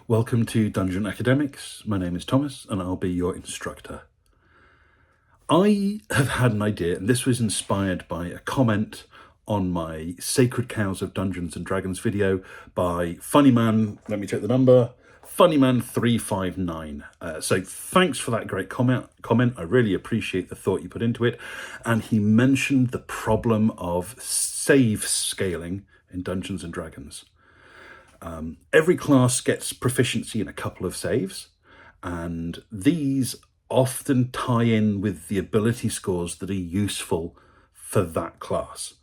Welcome to Dungeon Academics. My name is Thomas and I'll be your instructor. I have had an idea, and this was inspired by a comment on my Sacred Cows of Dungeons and Dragons video by Funnyman, let me check the number, Funnyman359. So thanks for that great comment. I really appreciate the thought you put into it. And he mentioned the problem of save scaling in Dungeons and Dragons. Every class gets proficiency in a couple of saves, and these often tie in with the ability scores that are useful for that class.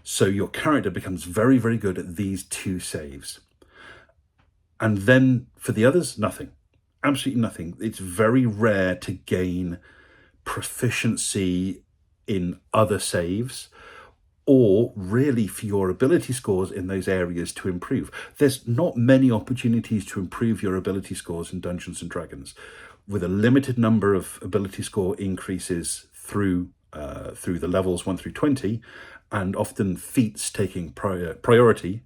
So your character becomes very, very good at these two saves. And then for the others, nothing. Absolutely nothing. It's very rare to gain proficiency in other saves, or really for your ability scores in those areas to improve. There's not many opportunities to improve your ability scores in Dungeons and Dragons, with a limited number of ability score increases through the levels 1 through 20, and often feats taking priority.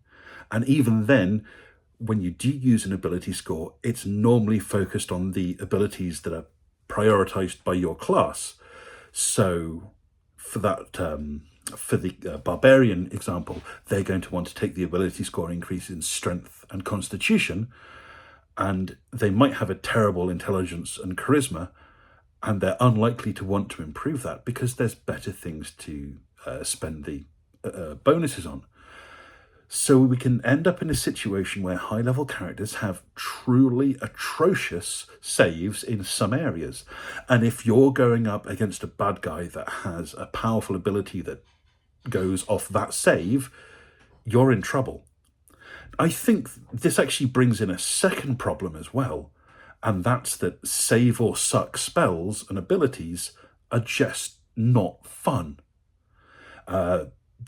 And even then, when you do use an ability score, it's normally focused on the abilities that are prioritized by your class. So for that, for the barbarian example, they're going to want to take the ability score increase in strength and constitution, and they might have a terrible intelligence and charisma, and they're unlikely to want to improve that because there's better things to spend the bonuses on. So we can end up in a situation where high-level characters have truly atrocious saves in some areas. And if you're going up against a bad guy that has a powerful ability that goes off that save, you're in trouble. I think this actually brings in a second problem as well, and that's that save or suck spells and abilities are just not fun.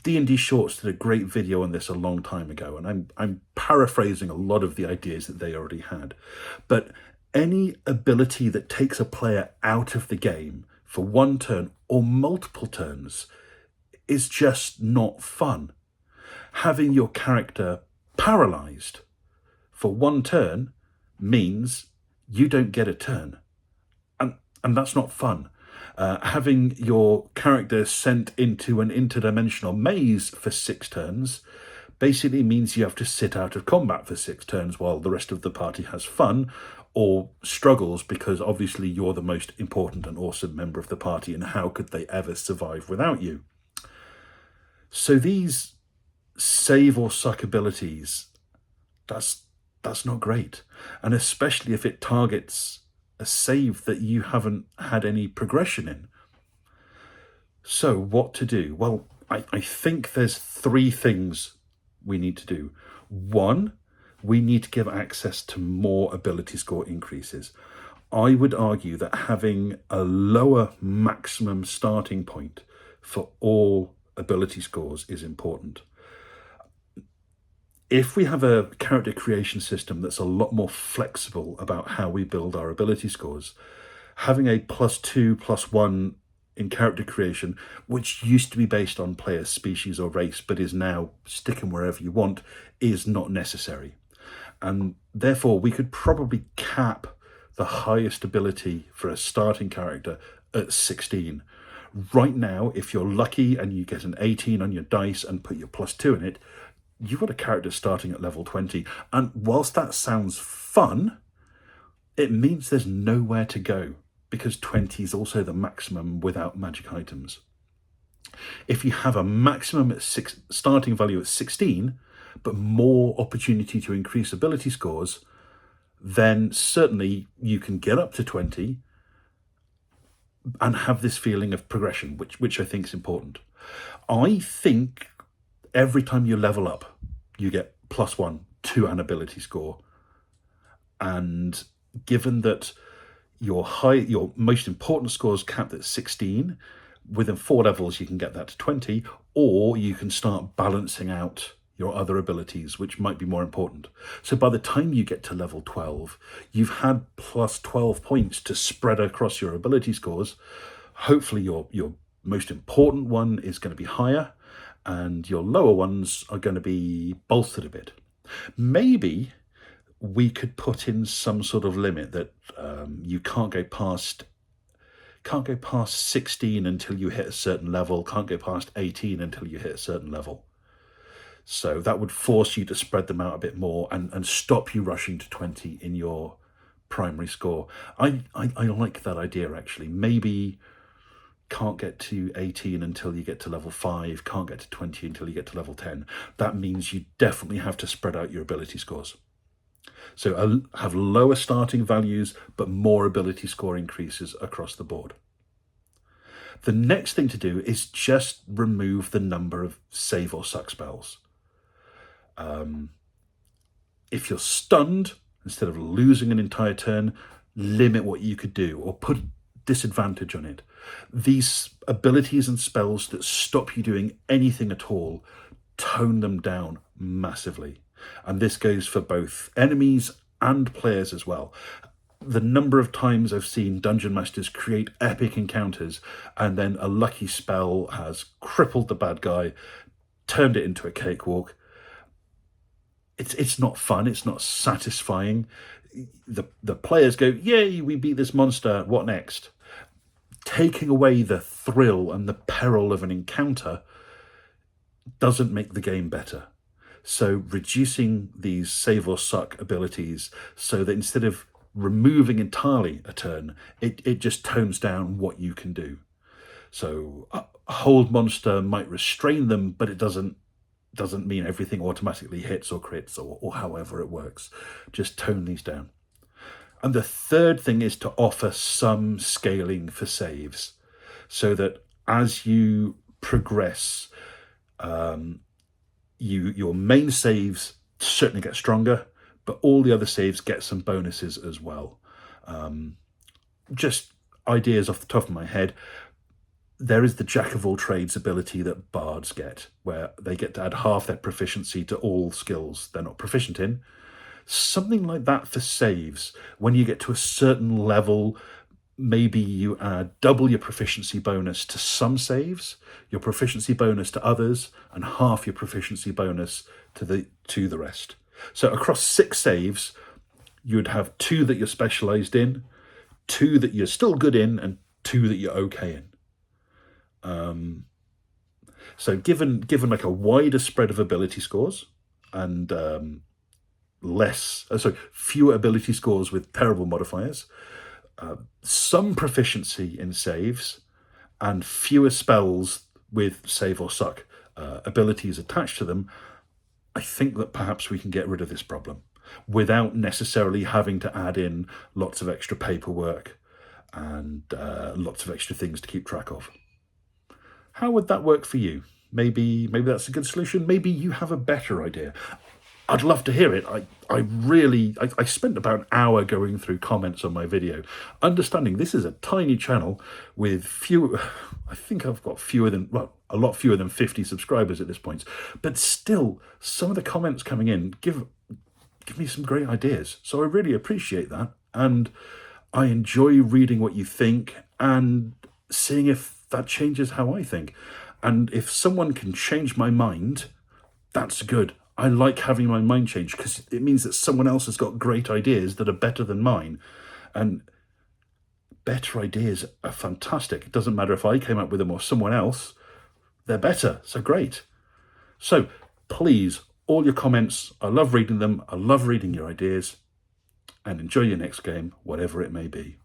D&D Shorts did a great video on this a long time ago, and I'm paraphrasing a lot of the ideas that they already had. But any ability that takes a player out of the game for one turn or multiple turns is just not fun. Having your character paralyzed for one turn means you don't get a turn, and that's not fun. Having your character sent into an interdimensional maze for 6 turns basically means you have to sit out of combat for 6 turns while the rest of the party has fun or struggles, because obviously you're the most important and awesome member of the party, and how could they ever survive without you? So these save or suck abilities, that's not great. And especially if it targets a save that you haven't had any progression in. So what to do? Well, I think there's 3 things we need to do. 1, we need to give access to more ability score increases. I would argue that having a lower maximum starting point for all ability scores is important. If we have a character creation system that's a lot more flexible about how we build our ability scores, having a +2, +1 in character creation, which used to be based on player species or race, but is now stick 'em wherever you want, is not necessary. And therefore, we could probably cap the highest ability for a starting character at 16. Right now, if you're lucky and you get an 18 on your dice and put your +2 in it, you've got a character starting at level 20. And whilst that sounds fun, it means there's nowhere to go, because 20 is also the maximum without magic items. If you have a maximum starting value at 16, but more opportunity to increase ability scores, then certainly you can get up to 20 and have this feeling of progression, which I think is important. I think every time you level up, you get +1 to an ability score. And given that your most important score is capped at 16, within 4 levels you can get that to 20, or you can start balancing out your other abilities, which might be more important. So by the time you get to level 12, you've had +12 points to spread across your ability scores. Hopefully your most important one is going to be higher, and your lower ones are going to be bolstered a bit. Maybe we could put in some sort of limit that you can't go past 16 until you hit a certain level, can't go past 18 until you hit a certain level. So that would force you to spread them out a bit more and stop you rushing to 20 in your primary score. I like that idea, actually. Maybe can't get to 18 until you get to level 5, can't get to 20 until you get to level 10. That means you definitely have to spread out your ability scores. So have lower starting values, but more ability score increases across the board. The next thing to do is just remove the number of save or suck spells. If you're stunned, instead of losing an entire turn, limit what you could do or put disadvantage on it. These abilities and spells that stop you doing anything at all, tone them down massively. And this goes for both enemies and players as well. The number of times I've seen dungeon masters create epic encounters and then a lucky spell has crippled the bad guy, turned it into a cakewalk. It's not fun. It's not satisfying. The players go, yay, we beat this monster. What next? Taking away the thrill and the peril of an encounter doesn't make the game better. So reducing these save or suck abilities so that instead of removing entirely a turn, it just tones down what you can do. So a hold monster might restrain them, but it doesn't mean everything automatically hits or crits or however it works. Just tone these down. And the third thing is to offer some scaling for saves so that as you progress, your main saves certainly get stronger, but all the other saves get some bonuses as well. Just ideas off the top of my head. There is the jack of all trades ability that bards get, where they get to add half their proficiency to all skills they're not proficient in. Something like that for saves. When you get to a certain level, maybe you add double your proficiency bonus to some saves, your proficiency bonus to others, and half your proficiency bonus to the rest. So across 6 saves, you would have 2 that you're specialized in, 2 that you're still good in, and 2 that you're okay in. So given like a wider spread of ability scores and fewer ability scores with terrible modifiers, some proficiency in saves, and fewer spells with save or suck abilities attached to them, I think that perhaps we can get rid of this problem without necessarily having to add in lots of extra paperwork and lots of extra things to keep track of. How would that work for you? Maybe that's a good solution. Maybe you have a better idea. I'd love to hear it. I spent about an hour going through comments on my video, understanding this is a tiny channel with I think I've got a lot fewer than 50 subscribers at this point. But still, some of the comments coming in give me some great ideas. So I really appreciate that. And I enjoy reading what you think and seeing if that changes how I think. And if someone can change my mind, that's good. I like having my mind changed because it means that someone else has got great ideas that are better than mine. And better ideas are fantastic. It doesn't matter if I came up with them or someone else, they're better. So great. So please, all your comments, I love reading them. I love reading your ideas, and enjoy your next game, whatever it may be.